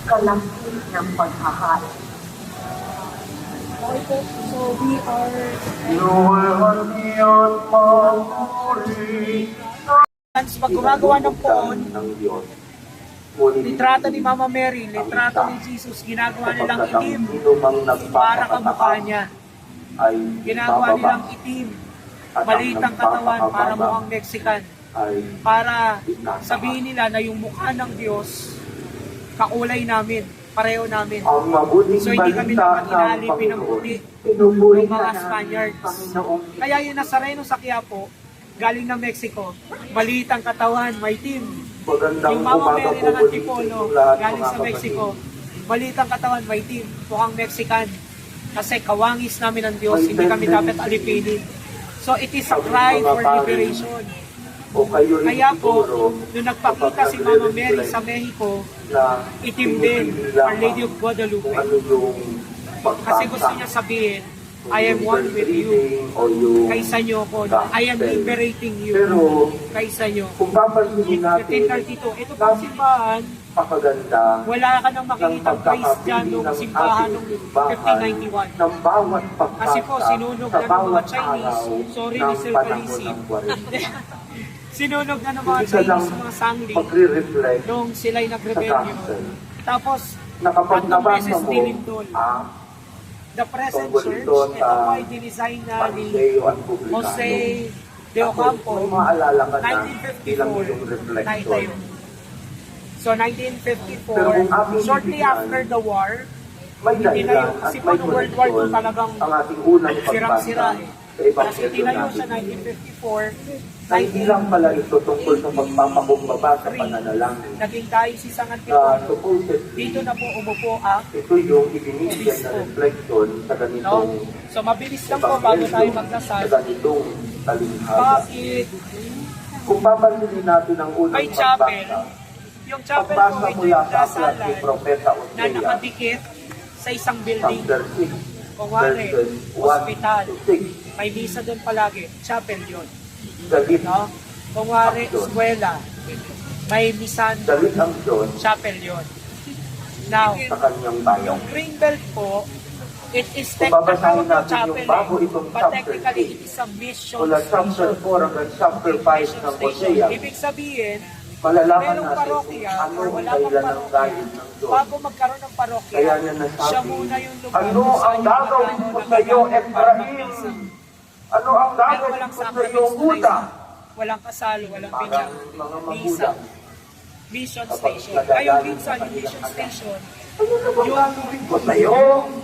kalaki ng paghahain. Okay po, so we are... Iyon papuri Pag gumagawa ng poon, ng Diyos. litrato ni Mama Mary, litrato ni Jesus, ginagawa nilang itim para kamukha niya. Ginagawa nilang itim, maliit ang katawan para mukhang Mexican. Para sabihin nila na yung mukha ng Diyos, kakulay namin, pareho namin. So hindi kami dapat inalipin ng puti ng mga Spaniards. Kaya yung Nazareno sa Quiapo, galing ng Mexico, maliit ang katawan, may team. Yung Mama Mary ng Antipolo, galing sa Mexico, maliit ang katawan, may team, mukhang Mexican. Kasi kawangis namin ng Diyos, hindi kami dapat alipinin. So it is a cry for liberation. Kaya po, nung nagpakita si Mama Mary sa Mexico, itim din, Our Lady of Guadalupe. Kasi gusto niya sabihin, I am one with you. Kaysa nyo ko, I am liberating you. Kaysa nyo. Kung papansin natin, 1532, ito po simbahan, pakaganda wala ka nang makikita Christ dyan nung simbahan nung 1591. ng bawat pagkata Kasi po, sinunog na ng mga Chinese. Sorry, Mr. Palisin. Sinunog na ng mga Chinese, mga sangli, pagre-reflect nung sila'y nag-rebellion. Tapos, kapag tatlong beses nabasa mo dinindol. The present tungkol church, ito ito sa po ay dinisign na ni Paniseo at Publicano, Jose de Ocampo, may maalala ka na bilang 1954, yung reflection. naitayo. So, Pero kung 1954, ating shortly bibigyan, after the war, may tinayo, dahilan at kasi po may noong World War II koneksyon talagang ang ating unang sirang-sira pagbasa eh. sa ibang Kasi tinayo sa 1954, na hindi lang pala ito tungkol sa pagpapakumbaba sa pananalangin. naging diocese ang Na Antipolo. supposedly, Dito na po umupo ang ito yung ibinigyan na reflection sa ganitong no? So, mabilis lang po bago tayo magdasal. sa ganitong talinhaga. Bakit? Kung papansinin natin ang unang May chapel. pagbasa, Yung chapel po, pagbasa ito mula yung sa aklat ni dasalan Propeta na Osea, nakadikit sa isang building. chapter 6, Kung wari, verses 1 hospital. to 6, May misa doon palagi. Chapel yun. galit, No? Kung wari, eskwela. May misan galit ang Diyos chapel yun. Now, sa kanyang bayan. yung green belt po, it is Kung babasahin technical natin chapel yung bago eh. itong But chapter technically, 6, it is a mission mula chapter station. 4 hanggang chapter 5 ng Mission Hosea, station. Ibig sabihin, malalaman merong natin parokya kung ano or ang wala pang kailan ng parokya, galit ng Diyos. bago magkaroon ng parokya, Kaya niya siya nasabi, muna yung lugar ano kung ang saan yung gagawin mga ko tao sa iyo, nagagawa para Efraim? magpisa. Ano ang Pero gagawin walang ko sa iyo, sacraments na Huda? walang kasal, walang Parang binyag, mga misa, magulang. mission Kapag station. nagagalit Ay, yung minsan, sa yung kanilang mission anak. station, Ano na ba gagawin ko sa iyo?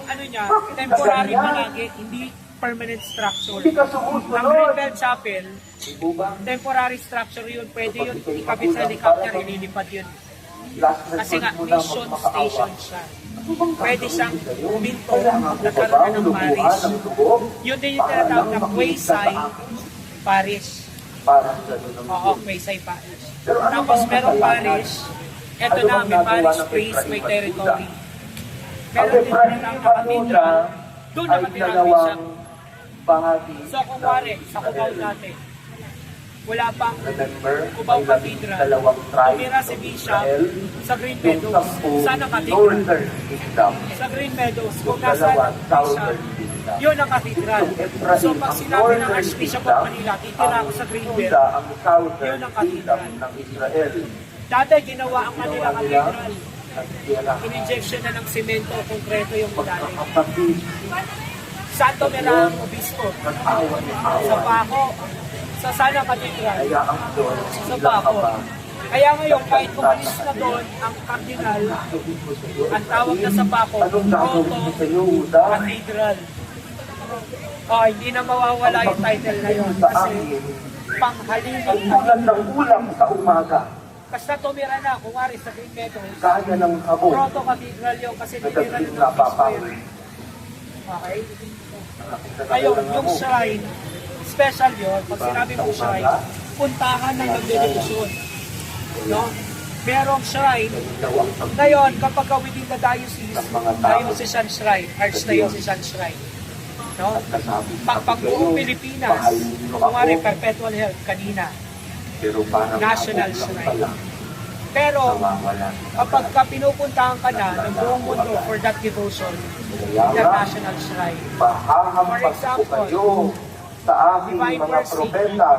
ano niya, Bakit temporary ganyan? palagi, hindi permanent structure. Hindi ka Ang sumusunod. Green Belt Chapel, Ibo ba? temporary structure yun, pwede yun, ikabit sa helicopter, ililipad yun. Last Kasi nga, resort mo na mission magmakaawa. station siya. Ano bang Pwede gagawin siyang ko sa iyo? huminto, Kailangan ko ba nagkaroon bang na ng lubuhan parish. ng loob? Yun din yung Para tinatawag lang na makita Quaysay sa akin? Parish. Parang ganun ang Oo, Diyos. Quaysay Parish. Pero ano Tapos bang merong kasalanan? parish, eto Ano na, bang may nagawa parish ng priest, may Efraim at territory. Ang Meron din Efraim tinatawag na at cathedral, Juda doon ay nakatira ang dalawang bishop. bahagi So kung wari, sa Cubao natin, wala pang Remember, Cubao may Cathedral, dalawang tribes tumira si of Bishop Israel, sa Green yung Meadows, 10 sana cathedral. northern kingdom, Sa Green Meadows, yung kung nasa dalawa Bishop, southern kingdom. yun ang cathedral. Yung Ephraim, So pag ang sinabi ng northern Archbishop of kingdom, Manila, titira ako sa Green Belt, Juda, ang southern Yun ang kingdom cathedral. ng Israel. dati ginawa ang kanila Ginawa nila cathedral. at tira. In-injection na ng semento, konkreto yung ilalim. Pagkakapatid, Santo Merang Obispo, nag-awa ng sa awa. Paco, sa Sana Cathedral, Kaya ang Diyos, sa ilang Paco. ka ba? Kaya ngayon, kahit pumalis na doon ang kardinal, ang tawag na sa Paco, Anong gagawin ko Proto sa iyo, Huda? Cathedral. Oh, hindi na mawawala yung title na yun Sa kasi amin, panghaliling ang ulan ng ulam sa umaga, basta tumira na, kung wari sa Green Meadows, kaya ng habon, Proto Cathedral yun kasi tumira na nagdating ng na Bispo papang. yun. Okay? Ayun, yung shrine, special yun. Pag sinabi mong shrine, puntahan ng nagdedebusyon. No? Merong shrine. Ngayon, kapag within the diocese, diocesan shrine, archdiocesan shrine. No? Pag buong Pero, nawawala. kapag ka pinupuntahan ka na ng buong mundo for that devotion, international shrine, Mahahampas ko kayo sa aking Divine mga mercy. propeta.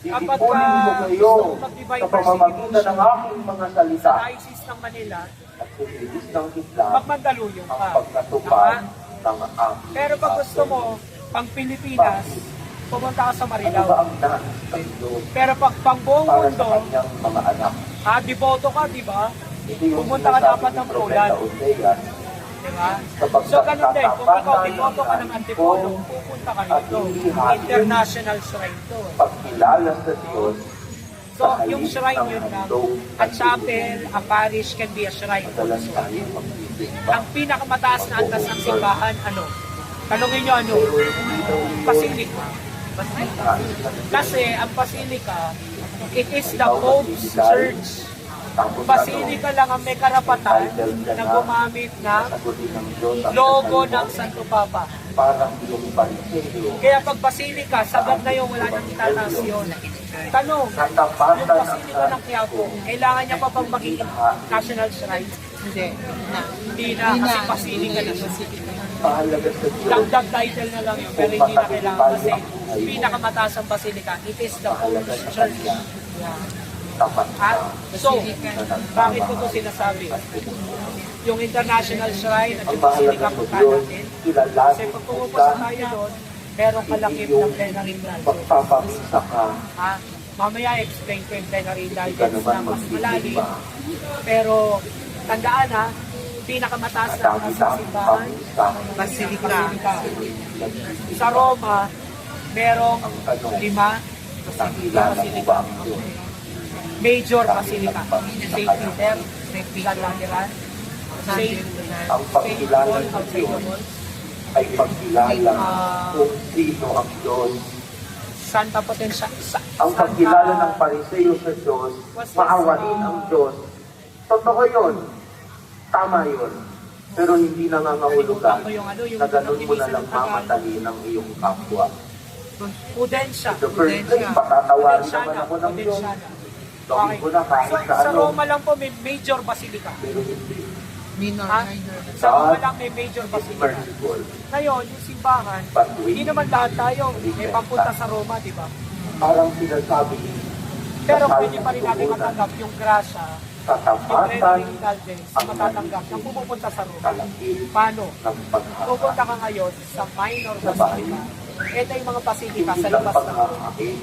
Kapag Iipunin ko kayo gusto mong mag-divine sa mercy pamamagitan devotion, ng aking mga salita. sa Diocese ng Manila, At pinilis ng Islam magmandaluyong ang ka. pagkatupad Tama? ng aking Pero pag gusto mo, pang Pilipinas, pumunta ka sa Ano ba Marilao. ang nais ng Diyos Pero pag pang buong para mundo, sa kanyang mga anak? devoto ka, di ba? Hindi yung Pumunta ka sinasabi dapat ni ng Propeta Poland. Hosea, Di ba? Kapag So, ganun din. Kung ikaw, tatapatan devoto ka ng ang Antipolo, ko pupunta ka at rito. hindi hatin, International shrine to. pagkilala sa Diyos, So, yung shrine yun lang. A chapel, a parish can be a shrine madalas also. tayo magsisimba. Ang pinakamataas na antas ng simbahan, ano? Tanungin nyo ano? Basilica. Kasi ang Basilica, it is the Pope's Church. Tapos Basilica lang ang may karapatan na gumamit ng sagutin ng Diyos ang logo salita ng Santo Papa. parang yung pansyo. Kaya pag Basilica, sagad na yung wala nang itataas yun. Tanong, yung Katapatan ang Basilica ng Quiapo, kailangan niya pa bang maging national shrine? Hindi. Na. Hindi na, kasi Basilica na siya. Pahalaga sa Diyos. Dagdag title na lang yun, pero hindi na kailangan kasi pinakamataas ang Basilica, it is the Pope's Church. Tapat At, na so, bakit ko ito sinasabi? Yung International Shrine at ang yung mahalaga Basilica sa punta Diyos, natin. kilalanin Kasi pag pumupunta tayo doon, merong kalakip ng plenary indulgence. pagpapamisa ka, Ha? Mamaya explain ko yung plenary hindi ka indulgence naman na mas malalim. magsisimba. Pero tandaan ha, pinakamataas na ang simbahan, Basilica. Sa Roma, merong Ang tanong, 5 nakilala mo ba ang Diyos? major basilica. St. Peter, St. Lateran, St. Ang pagkilala Paul sa outside the Diyos mall, ay pagkilala kung sino ang Diyos. Santa Potencia, Ang pagkilala ng pariseo sa Diyos, maawain ang Diyos. Totoo yun. Tama yun. Pero hindi nangangahulugan na ganun mo na lang mamatali ng iyong kapwa. Pudensya. The first place, patatawarin naman ako ng Diyos. Gawin ko na kahit So, sa sa ano. Roma lang po may major basilica. Pero hindi. Minor, Ha? minor. Sa Roma lang may major basilica. Merciful. Ngayon, yung simbahan, But hindi naman lahat tayo may papunta sa Roma, di ba? Parang sinasabi, Pero kasal pwede pa rin ng natin tugunan, matanggap yung grasya, katapatan yung plenary indulgence, matatanggap na pumupunta sa Roma. kalakip Paano? ng paghahak. Pupunta ka ngayon sa minor Sa bahay. basilica. Ito yung mga basilica Hindi sa lang labas ng Roma. paghahain.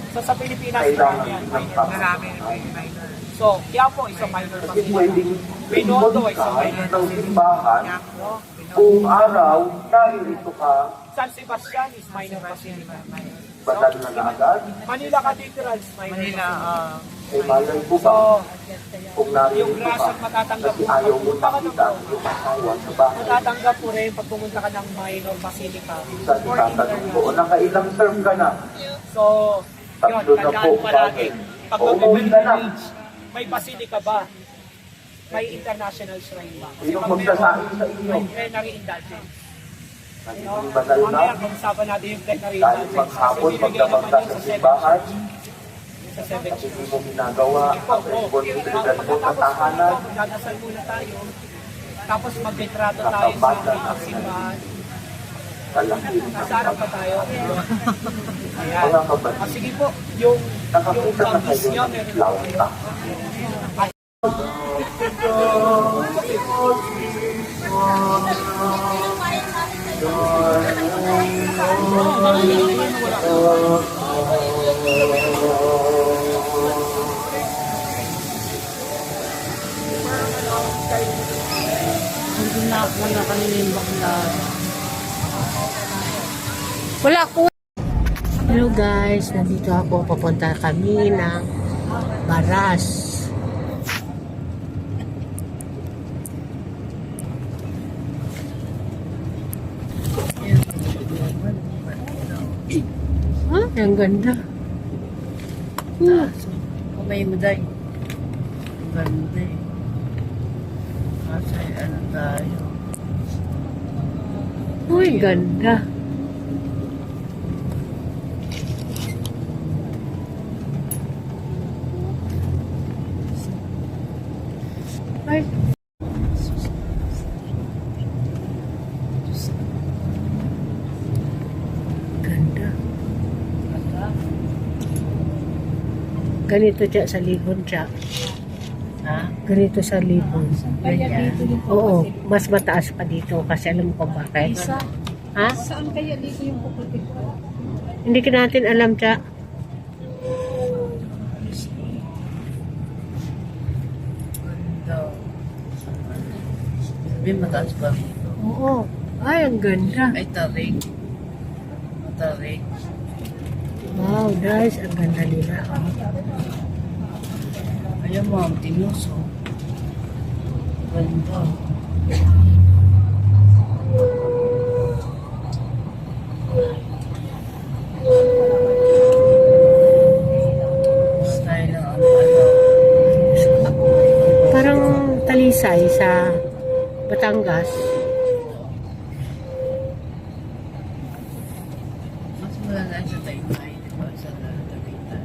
So sa Pilipinas, Kailangan marami yan, ng minor. Marami paghahain. minor. So, Quiapo is a minor Kasi basilica. pwedeng Binondo is a imbon minor ka ng simbahan, No? buong araw, naririto ka, San Sebastian is minor basilica. banal na agad. Manila Cathedral is minor Manila, basilica. Eh malay mo So, ba, kung yung naririto ka, grasyang matatanggap kasi mo, ayaw mo pagpunta ka ng makita Roma, yung asawa sa bahay. matatanggap mo rin pag pumunta ka ng minor basilica Minsan or itatanong ko, international. nakailang term ka na? So, yun, Tatlo na tandaan po, palagi. Pag Oo, mag-pilgrimage, na lang. may basilica ba? May international shrine ba? Kasi Yung pag magsasain sa inyo, may plenary indulgence. nagiging banal na, Mamaya, pag-usapan natin yung plenary kahit indulgence. maghapon, Kasi binigay pagdabag naman ka yun sa sa simbahan, 7 sa 7 at hindi mo ginagawa ang responsibilidad mo sa tahanan, magdadasal muna tayo. Tapos magretrato tayo sa ating simbahan. kalaki. Nasa harap pa tayo. Ayan. Mga kapatid, Sige po, yung nakakita na bangis kayo niya, ng meron flauta. Hindi na ako na kanina yung bakla. Wala ko. Hello guys, nandito ako. Papunta kami ng Baras. Ha? Ang ganda. Kamay mo day. Ganda eh. Kasi ano tayo. Uy, ganda. Ganito siya sa libon siya. Ha? Ganito sa libon. Ganyan. Oo, mas mataas pa dito kasi alam ko bakit. Ha? Saan kaya dito yung puputik ko? Hindi ka natin alam siya. Ganda. Sabi, mataas ba dito? Oo. Ay, ang ganda. Ay, tarik. Tarik. Wow, guys, ang ganda nila. Ayan mo, ang tinuso. Ganda. Style ng ano. Parang talisay sa Batangas. Mas malala sa Taytay, di ba? Sa Taytay.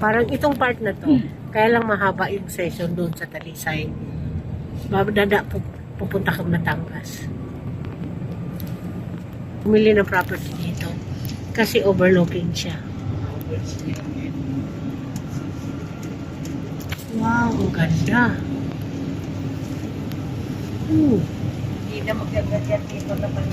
Parang itong part na to, kaya lang mahaba yung session doon sa Talisay. Pupunta kang Batangas. Bumili ng property dito. Kasi overlooking siya. Wow, ang ganda. Hindi na magagandyan dito naman.